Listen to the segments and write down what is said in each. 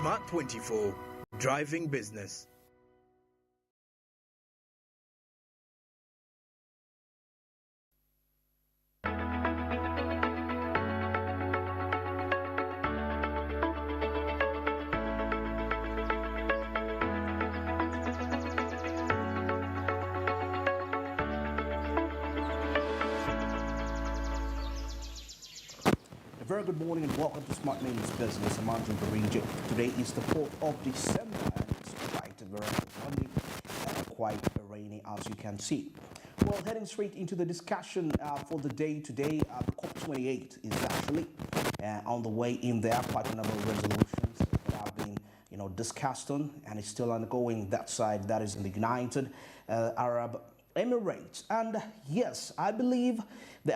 Smart 24, driving business. Very good morning and welcome to Smart Names Business. I'm Andrew Barinja. Today is the 4th of December and it's quite a very Monday, quite rainy as you can see. Well, heading straight into the discussion for the day today, the COP28 is actually on the way in there. Quite a number of resolutions that have been discussed on, and it's still ongoing that side, that is in the United Arab Emirates. And yes, I believe the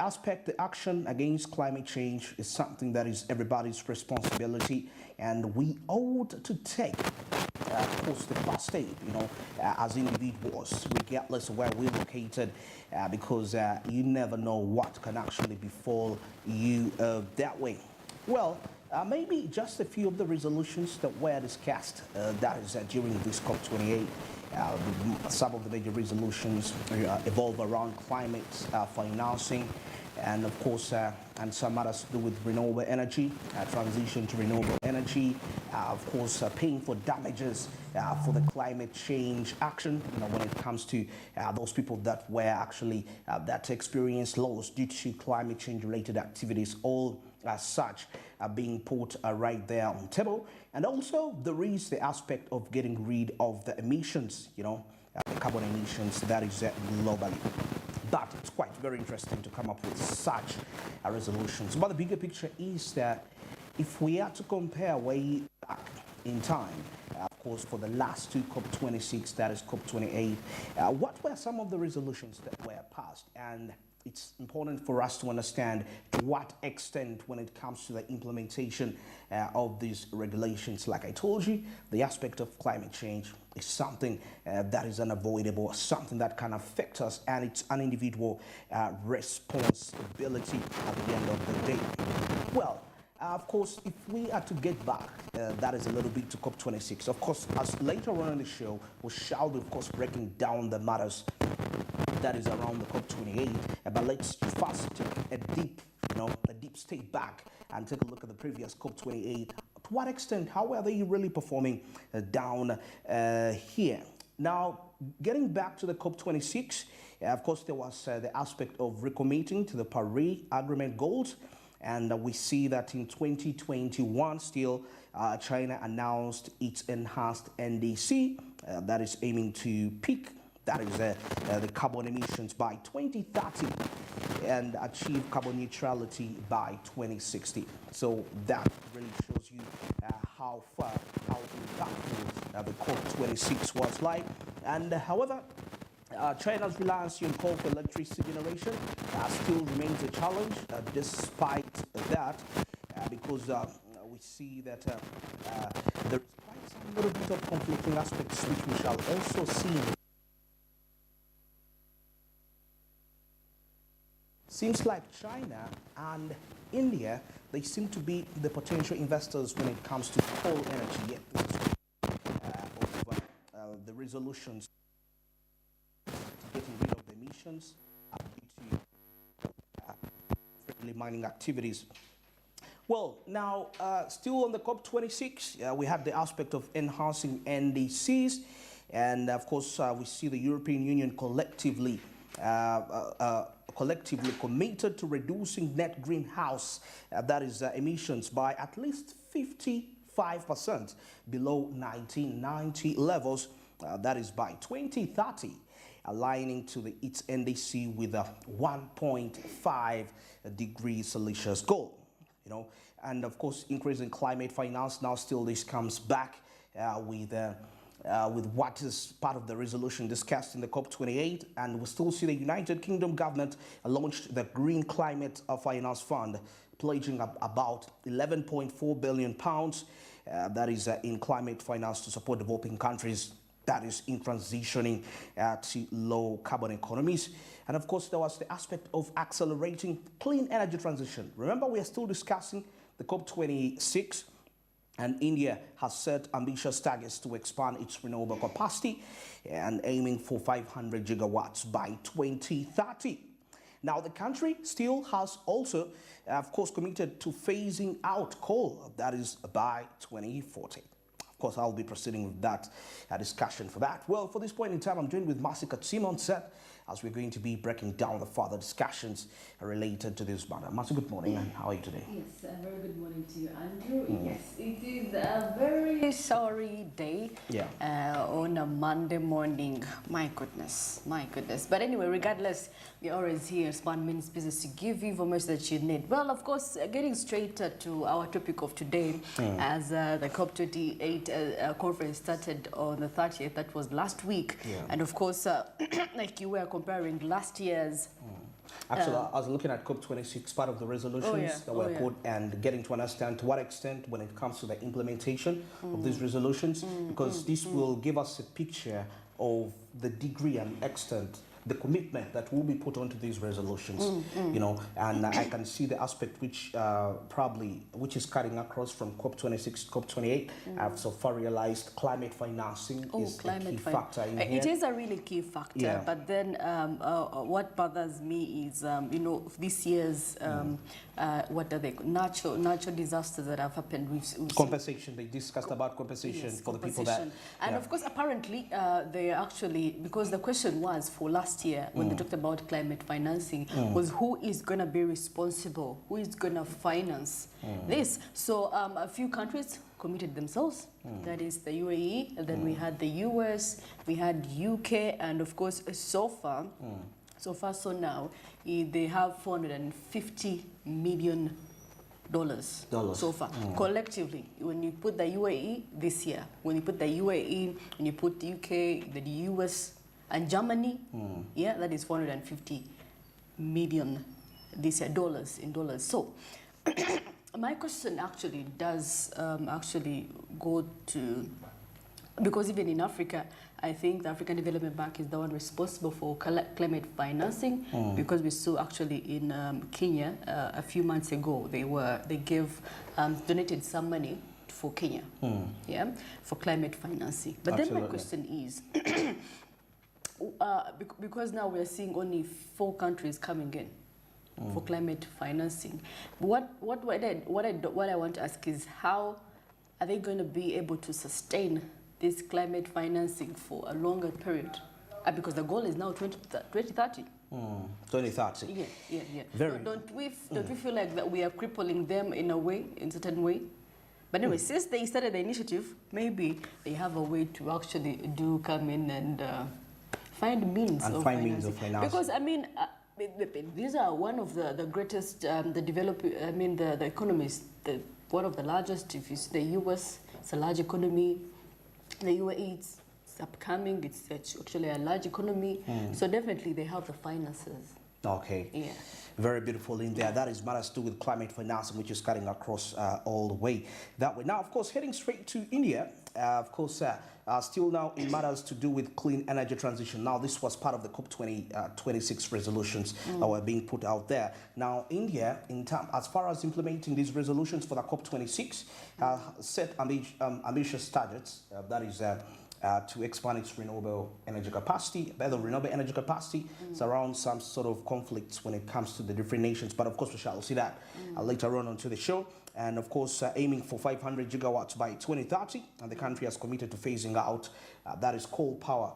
action against climate change is something that is everybody's responsibility, and we ought to take, of course, the first step, as individuals, regardless of where we're located, because you never know what can actually befall you that way. Well, maybe just a few of the resolutions that were discussed, that is during this COP28. Some of the major resolutions evolve around climate financing, and of course, and some others to do with renewable energy, transition to renewable energy, of course, paying for damages for the climate change action, when it comes to those people that were actually, that experienced loss due to climate change related activities, all as such are being put right there on the table. And also there is the aspect of getting rid of the emissions, the carbon emissions that is globally. But it's quite very interesting to come up with such resolutions. But the bigger picture is that if we are to compare way back in time, of course, for the last two COP26, that is COP28, what were some of the resolutions that were passed? And it's important for us to understand to what extent when it comes to the implementation of these regulations. Like I told you, the aspect of climate change is something that is unavoidable, something that can affect us, and it's an individual responsibility at the end of the day. Well, of course, if we are to get back, that is a little bit to COP26. Of course, as later on in the show, we shall be, of course, breaking down the matters that is around the COP28. But let's first take a deep step back and take a look at the previous COP28. To what extent, how are they really performing down here? Now, getting back to the COP26, of course, there was the aspect of recommitting to the Paris Agreement goals. And we see that in 2021, still, China announced its enhanced NDC that is aiming to peak, that is the carbon emissions by 2030 and achieve carbon neutrality by 2060. So that really shows you how impactful the COP26 was like. And however, China's reliance on coal for electricity generation still remains a challenge despite that, because we see that there is quite some little bit of conflicting aspects which we shall also see. Seems like China and India, they seem to be the potential investors when it comes to coal energy. Yet this is the resolutions getting rid of the emissions due to friendly mining activities. Well, now, still on the COP26, we have the aspect of enhancing NDCs. And of course, we see the European Union collectively committed to reducing net greenhouse emissions by at least 55% below 1990 levels. That is by 2030, aligning to its NDC with a 1.5 degrees Celsius goal. And of course, increasing climate finance. Now, still, this comes back with what is part of the resolution discussed in the COP28, and we still see the United Kingdom government launched the Green Climate Finance Fund, pledging about £11.4 billion that is in climate finance to support developing countries that is in transitioning to low carbon economies. And of course, there was the aspect of accelerating clean energy transition. Remember, we are still discussing the COP26 And India has set ambitious targets to expand its renewable capacity and aiming for 500 gigawatts by 2030. Now, the country still has also, of course, committed to phasing out coal, that is by 2040. Of course, I'll be proceeding with that discussion for that. Well, for this point in time, I'm joined with Masika Simon set as we're going to be breaking down the further discussions related to this matter. Masi, good morning, and how are you today? Yes, a very good morning to you, Andrew. Yes, it is a very sorry day on a Monday morning. My goodness. But anyway, regardless, we're always here, Smart Minutes Business, to give you information that you need. Well, of course, getting straight to our topic of today, as the COP28 conference started on the 30th, that was last week. And of course, like you were comparing last year's... Actually, I was looking at COP26, part of the resolutions that were put, and getting to understand to what extent when it comes to the implementation of these resolutions, because this will give us a picture of the degree and extent, the commitment that will be put onto these resolutions, you know, and I can see the aspect which which is cutting across from COP26 to COP28. I've so far realized climate financing is a key factor in here. It is a really key factor, but then what bothers me is, you know, this year's, what are they, natural disasters that have happened. We've compensation, they discussed about compensation for the people that... And of course, apparently, they actually, because the question was for last year, when they talked about climate financing, was who is going to be responsible, who is going to finance this. So a few countries committed themselves, that is the UAE, and then we had the US, we had UK, and of course, so far, now, they have $450 million so far. Collectively, when you put the UAE this year, when you put the UAE, when you put the UK, the US, and Germany, that is $450 million this year, dollars. So, my question actually does actually go to, because even in Africa, I think the African Development Bank is the one responsible for climate financing, because we saw actually in Kenya a few months ago, they donated some money for Kenya, for climate financing. But then my question is, because now we are seeing only 4 countries coming in for climate financing. What I want to ask is, how are they going to be able to sustain this climate financing for a longer period? Because the goal is now 2030. 2030. Yeah. Don't we feel like that we are crippling them in a way, in a certain way? But anyway, since they started the initiative, maybe they have a way to actually come in and find means of financing. Because I mean, these are one of the greatest, the economies, one of the largest. If you see the US, it's a large economy. The UAE, it's upcoming. It's actually a large economy. So definitely they have the finances. Okay. Yeah. Very beautiful in there. That is matters to do with climate financing, which is cutting across all the way that way. Now, of course, heading straight to India, of course, still now in matters to do with clean energy transition. Now, this was part of the COP26 resolutions that were being put out there. Now, India, as far as implementing these resolutions for the COP26, set ambitious targets, that is to expand its renewable energy capacity. By the renewable energy capacity, it's around some sort of conflicts when it comes to the different nations. But of course, we shall see that later on onto the show. And of course, aiming for 500 gigawatts by 2030. And the country has committed to phasing out, that is coal power,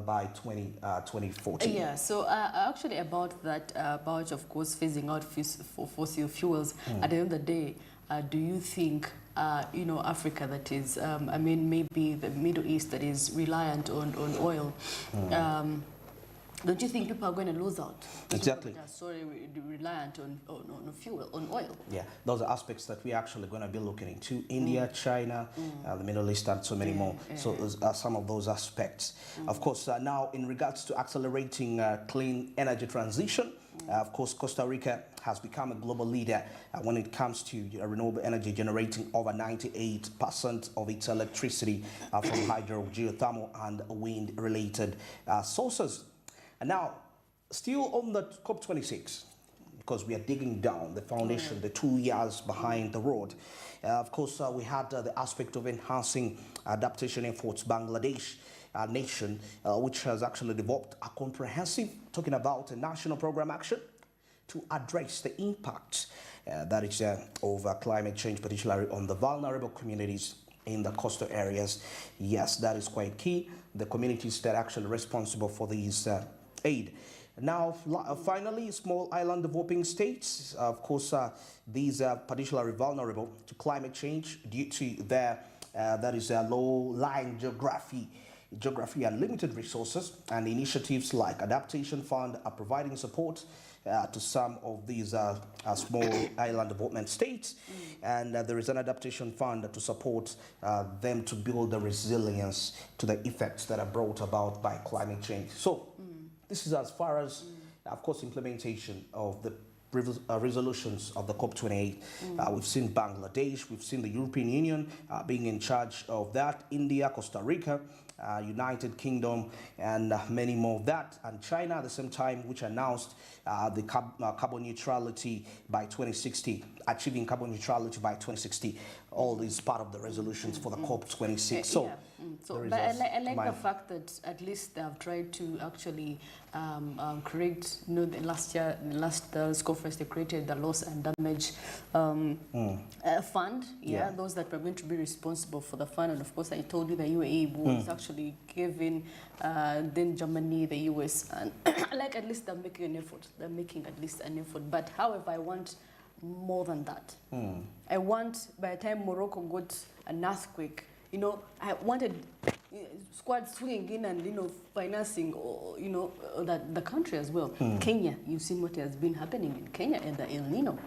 by 2040. Yeah, so actually about that, of course, phasing out fossil fuels, at the end of the day, do you think, Africa that is, maybe the Middle East that is reliant on oil, don't you think people are going to lose out? Exactly. Reliant on fuel, on oil. Yeah, those are aspects that we're actually going to be looking into. India, China, the Middle East, and so many more. So those are some of those aspects. Of course, now in regards to accelerating clean energy transition, of course, Costa Rica has become a global leader when it comes to renewable energy, generating over 98% of its electricity from hydro, geothermal, and wind-related sources. And now, still on the COP26, because we are digging down the foundation, the 2 years behind the road. Of course, we had the aspect of enhancing adaptation efforts. Bangladesh nation, which has actually developed a comprehensive, talking about a national program action to address the impact that is of climate change, particularly on the vulnerable communities in the coastal areas. Yes, that is quite key. The communities that are actually responsible for these aid. Now, finally, small island developing states, of course, these are particularly vulnerable to climate change due to their low-lying geography and limited resources, and initiatives like Adaptation Fund are providing support to some of these small island development states, and there is an adaptation fund to support them to build the resilience to the effects that are brought about by climate change. So this is as far as, of course, implementation of the resolutions of the COP28. We've seen Bangladesh, we've seen the European Union being in charge of that, India, Costa Rica, United Kingdom, and many more of that, and China at the same time, which announced the carbon neutrality by 2060, achieving carbon neutrality by 2060. All these part of the resolutions for the COP26. So, but I like the fact that at least they have tried to actually create, you know, the last conference they created the loss and damage fund. Yeah, those that were going to be responsible for the fund. And of course, I told you the UAE was actually giving then Germany, the US, and like at least they're making an effort. They're making at least an effort. But however, I want more than that. I want, by the time Morocco got an earthquake, you know, I wanted squad swinging in and, you know, financing, or, you know, the country as well. Kenya, you've seen what has been happening in Kenya and the El Nino.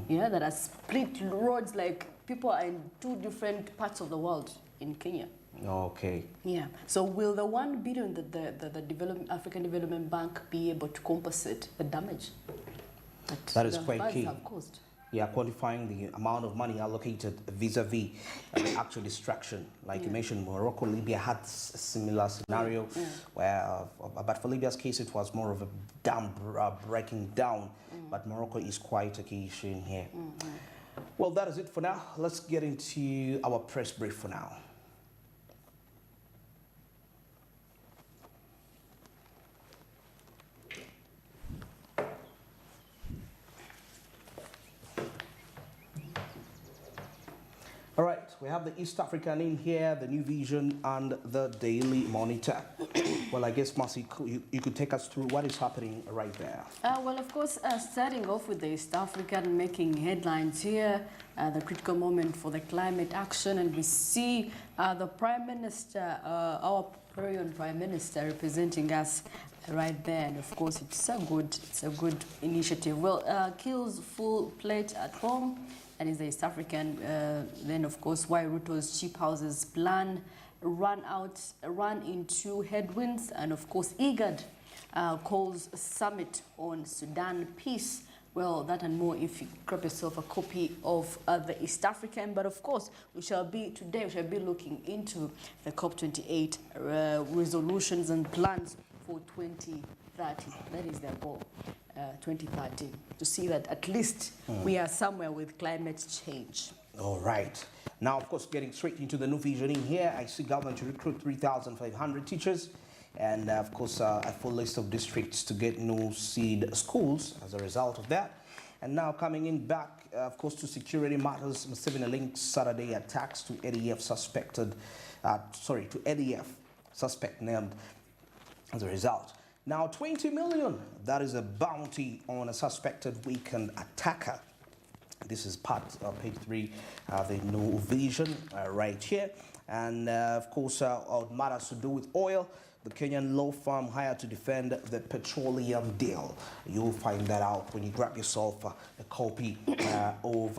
Yeah, that has split roads, like people are in two different parts of the world in Kenya. Okay. Yeah. So will the 1 billion that the African Development Bank be able to compensate the damage that is quite key. Have caused? Yeah, quantifying the amount of money allocated vis-a-vis the actual destruction. Like you mentioned, Morocco, Libya had a similar scenario where, but for Libya's case, it was more of a dam breaking down. But Morocco is quite a key issue in here. Well, that is it for now. Let's get into our press brief for now. All right, we have the East African in here, the New Vision, and the Daily Monitor. Well, I guess, Marcy, you could take us through what is happening right there. Well, of course, starting off with the East African making headlines here, the critical moment for the climate action, and we see the Prime Minister, our Prime Minister, representing us right there, and of course, it's a good initiative. Well, kills full plate at home. And is the East African, then of course, why Ruto's cheap houses plan run into headwinds, and of course, IGAD calls summit on Sudan peace. Well, that and more if you grab yourself a copy of the East African. But of course, today we shall be looking into the COP28 resolutions and plans for 2030. That is their goal. 2030, to see that at least we are somewhere with climate change. All right. Now, of course, getting straight into the New Vision in here, I see government to recruit 3,500 teachers, and of course, a full list of districts to get new seed schools as a result of that. And now coming in back, of course, to security matters, Museveni links Saturday attacks to ADF suspect named as a result. Now, 20 million, that is a bounty on a suspected weekend attacker. This is part of page 3 of the New Vision right here. And of course, matters to do with oil. The Kenyan law firm hired to defend the petroleum deal. You'll find that out when you grab yourself a copy of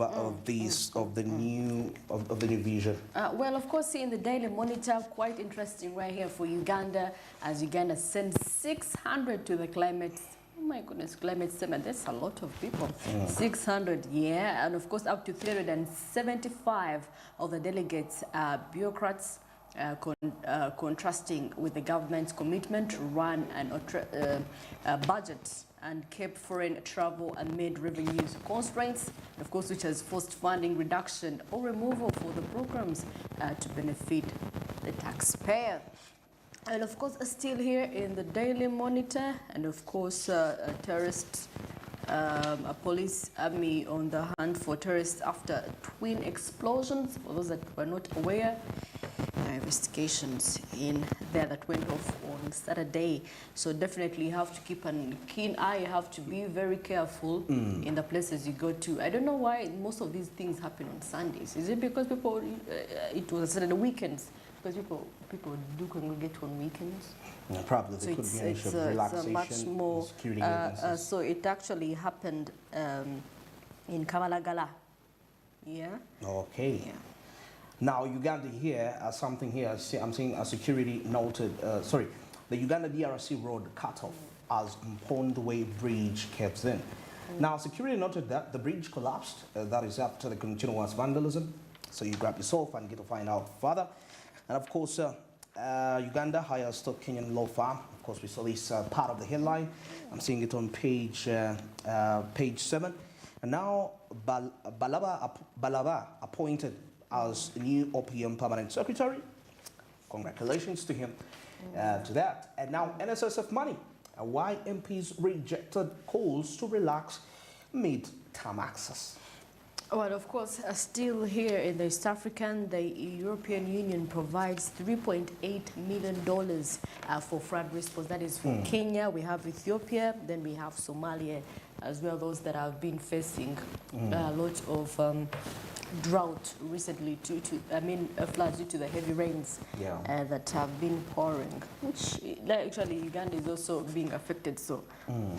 the New Vision. Well, of course, in the Daily Monitor, quite interesting right here for Uganda, as Uganda sends 600 to the climate. Oh my goodness, climate summit. That's a lot of people. 600, yeah, and of course, up to 375 of the delegates are bureaucrats. Contrasting with the government's commitment to run a budget and kept foreign travel amid revenues constraints, of course, which has forced funding reduction or removal for the programs to benefit the taxpayer. And of course, still here in the Daily Monitor, and of course, terrorists, a police army on the hunt for terrorists after twin explosions. For those that were not aware, there are investigations in there that went off on Saturday. So definitely you have to keep a keen eye. You have to be very careful in the places you go to. I don't know why most of these things happen on Sundays. Is it because people, it was Saturday weekends? Because people do congregate on weekends. Yeah, probably there could be an issue of relaxation, much more, security agencies. so it actually happened in Kamalagala. Yeah. Okay. Yeah. Now, Uganda here, something here, I'm seeing a security noted, the Uganda DRC road cut off as Pondway Bridge caves in. Now, security noted that the bridge collapsed, that is after the continuous vandalism. So you grab yourself and get to find out further. And of course, Uganda hires to Kenyan law firm. Of course, we saw this part of the headline. I'm seeing it on page 7. And now Balaba appointed as new OPM permanent secretary. Congratulations to him to that. And now NSSF money. Why MPs rejected calls to relax mid-term access. Well, of course, still here in the East African, the European Union provides $3.8 million for flood response. That is for Kenya, we have Ethiopia, then we have Somalia as well, those that have been facing a lot of drought recently floods due to the heavy rains that have been pouring, which actually Uganda is also being affected, so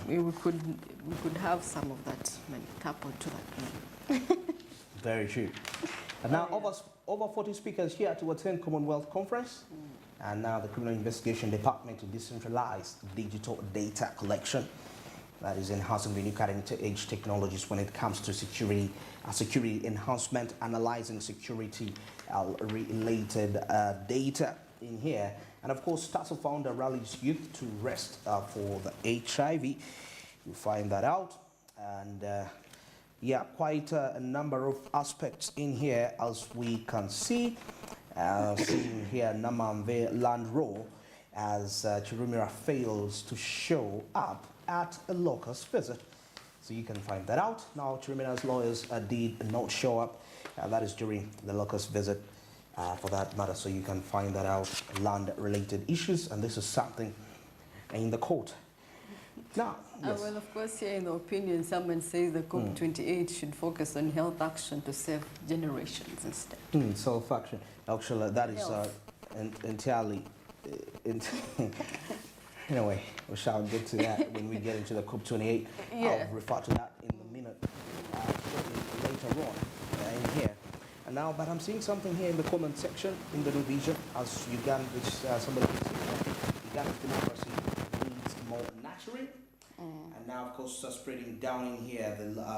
we could have some of that money coupled to that plan. Very true. And now over 40 speakers here to attend Commonwealth Conference. And now the Criminal Investigation Department to decentralize digital data collection. That is enhancing the new cutting-edge technologies when it comes to security enhancement, analyzing security related data in here. And of course, Tasso founder rallies youth to rest for the HIV. You find that out. And yeah, quite a number of aspects in here, as we can see. Seeing here Namamve Land Row, as Chirumira fails to show up at a locust visit. So you can find that out. Now, Chirumira's lawyers did not show up. That is during the locust visit for that matter. So you can find that out, land-related issues. And this is something in the court. Now, yes. Well, of course, here in the opinion, someone says the COP28 should focus on health action to save generations instead. Self-action. Actually, that is entirely... Anyway, we shall get to that when we get into the COP28. Yeah. I'll refer to that in a minute later on in here. And now, but I'm seeing something here in the comment section in the new vision, as Uganda, which somebody can see, Uganda's democracy needs more nurturing. And now, of course, spreading down in here,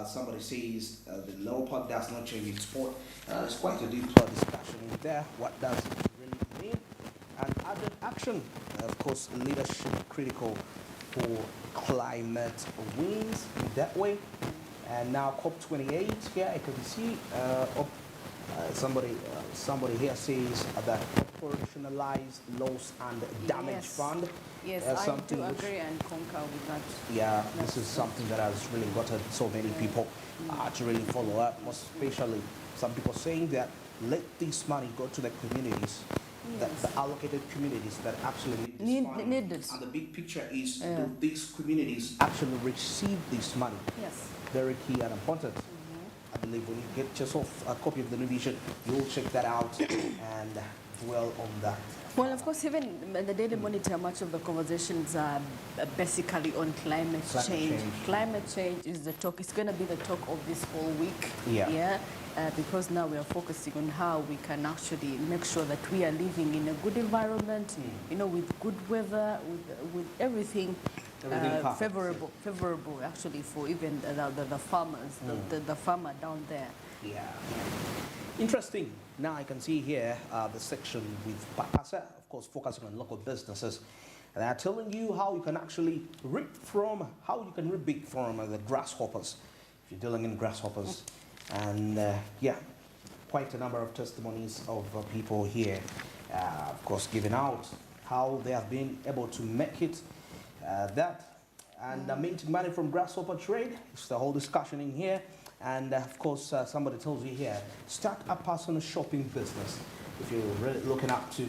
somebody says the leopard does not change its sport. It's quite a deep discussion in there. What does it really mean? And added action, of course, leadership critical for climate wins in that way. And now COP28 here, I can see somebody here says that operationalized loss and damage fund. Yes, I do agree and concur with that. Yeah, this is something that has really gotten so many people to really follow up, most especially some people saying that let this money go to the communities, the allocated communities that actually need this money. And the big picture is do these communities actually receive this money? Yes. Very key and important. I believe when you get yourself a copy of the new vision, you'll check that out and dwell on that. Well, of course, even the Daily Monitor, much of the conversations are basically on climate change. Climate change is the talk. It's going to be the talk of this whole week. Because now we are focusing on how we can actually make sure that we are living in a good environment, with good weather, with everything favorable actually for even the farmers, the farmer down there. Yeah. Interesting. Now I can see here the section with Pakasa, of course, focusing on local businesses. And they're telling you how you can actually reap big from the grasshoppers, if you're dealing in grasshoppers. And yeah, quite a number of testimonies of people here, of course, giving out how they have been able to make it. Minting money from grasshopper trade. It's the whole discussion in here. And of course, somebody tells you here, start a personal shopping business. If you're really looking up to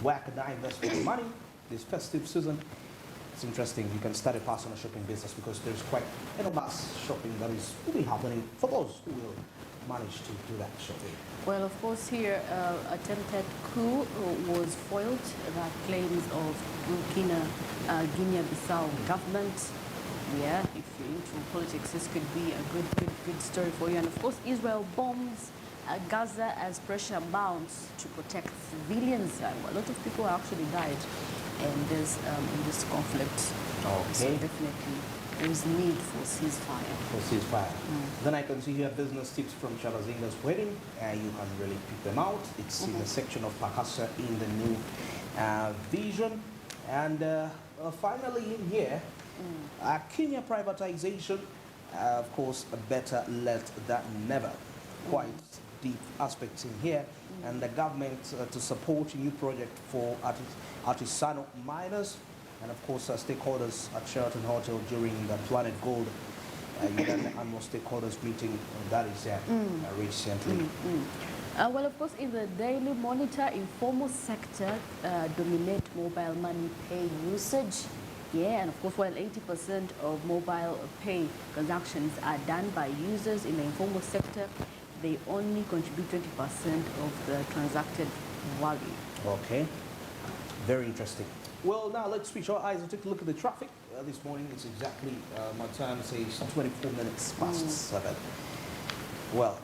where can I invest my money this festive season, it's interesting. You can start a personal shopping business because there's quite mass shopping that will be happening for those who will manage to do that shopping. Well, of course, here attempted coup was foiled. That claims of Guinea-Bissau government. Yeah, if you're into politics, this could be a good story for you. And of course, Israel bombs Gaza as pressure mounts to protect civilians. A lot of people actually died in this conflict. Okay. So definitely, there is need for ceasefire. Then I can see here business tips from Chalazinga's wedding. You can really pick them out. It's in the section of Pakasa in the new vision. And finally in here, Kenya privatization, of course, better late than never. Quite deep aspects in here. And the government to support a new project for artisanal miners. And of course, stakeholders at Sheraton Hotel during the Planet Gold annual stakeholders meeting that is recently. Well, of course, in the Daily Monitor, informal sector dominate mobile money pay usage. Yeah, and of course, while 80% of mobile pay transactions are done by users in the informal sector, they only contribute 20% of the transacted value. Okay, very interesting. Well, now let's switch our eyes and take a look at the traffic. This morning it's exactly, my time says 24 minutes past 7. Well,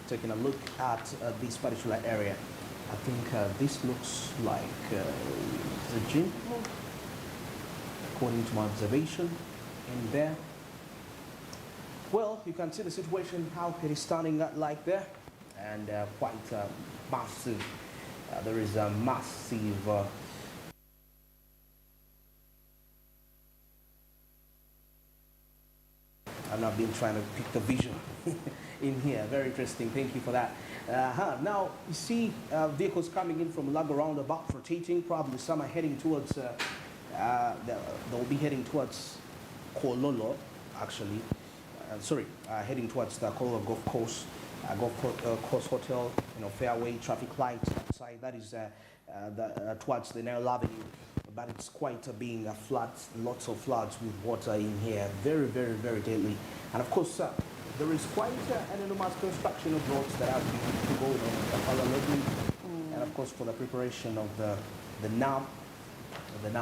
taking a look at this particular area, I think this looks like the gym, according to my observation in there. Well, you can see the situation, how it is standing out like there, and quite massive. There is a massive and I've been trying to pick the vision in here. Very interesting. Thank you for that. Now, you see vehicles coming in from Lago roundabout rotating. Probably some are heading towards, they'll be heading towards Kololo, actually. Heading towards the Kololo Golf Course, Course Hotel, Fairway traffic light outside. That is towards the Nile Avenue. But it's quite being a flood, lots of floods with water in here. Very, very, very deadly. And of course, there is quite an enormous construction of roads that have been going on. And of course, for the preparation of the NAM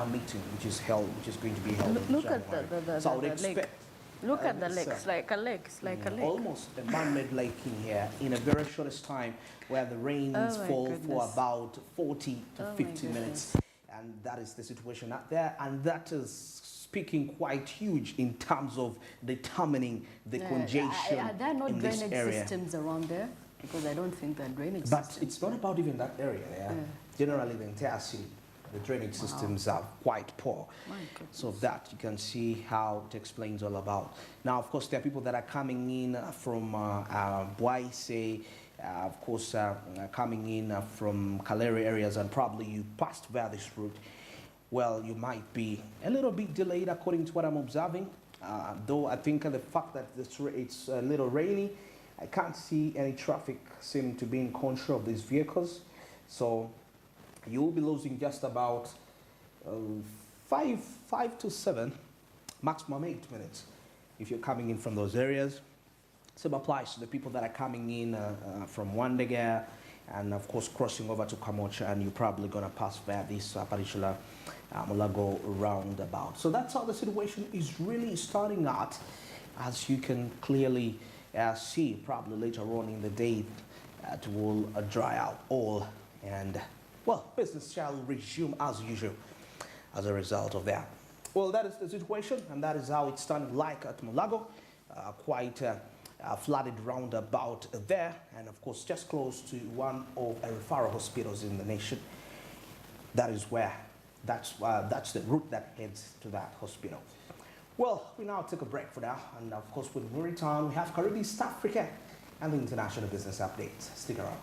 meeting, which is going to be held in Look January. at the so I would lake. expect. Look at the lake. It's like a lake. It's like a lake. Almost a man-made lake in here in a very shortest time, where the rains fall for about 40 to 50 minutes. And that is the situation out there, and that is speaking quite huge in terms of determining the congestion are there no in this drainage area. systems around there? Because I don't think there are drainage But systems. it's not about even that area there. Generally, the entire city, the drainage systems are quite poor. So that you can see how it explains all about. Now, of course, there are people that are coming in from Boise, of course, coming in from Kalere areas, and probably you passed via this route. Well, you might be a little bit delayed according to what I'm observing. Though I think the fact that it's a little rainy, I can't see any traffic seeming to be in control of these vehicles. So you will be losing just about 5 to 7, maximum 8 minutes if you're coming in from those areas. Same applies to the people that are coming in from Wandega and of course crossing over to Kamocha, and you're probably going to pass via this particular Mulago roundabout. So that's how the situation is really starting out, as you can clearly see. Probably later on in the day it will dry out all, and well, business shall resume as usual as a result of that. Well, that is the situation, and that is how it's starting like at Mulago. Quite flooded roundabout there, and of course just close to one of the referral hospitals in the nation. That is where That's the route that heads to that hospital. Well, we now take a break for now, and of course, when we return, we have Caribbean East Africa and the international business updates. Stick around.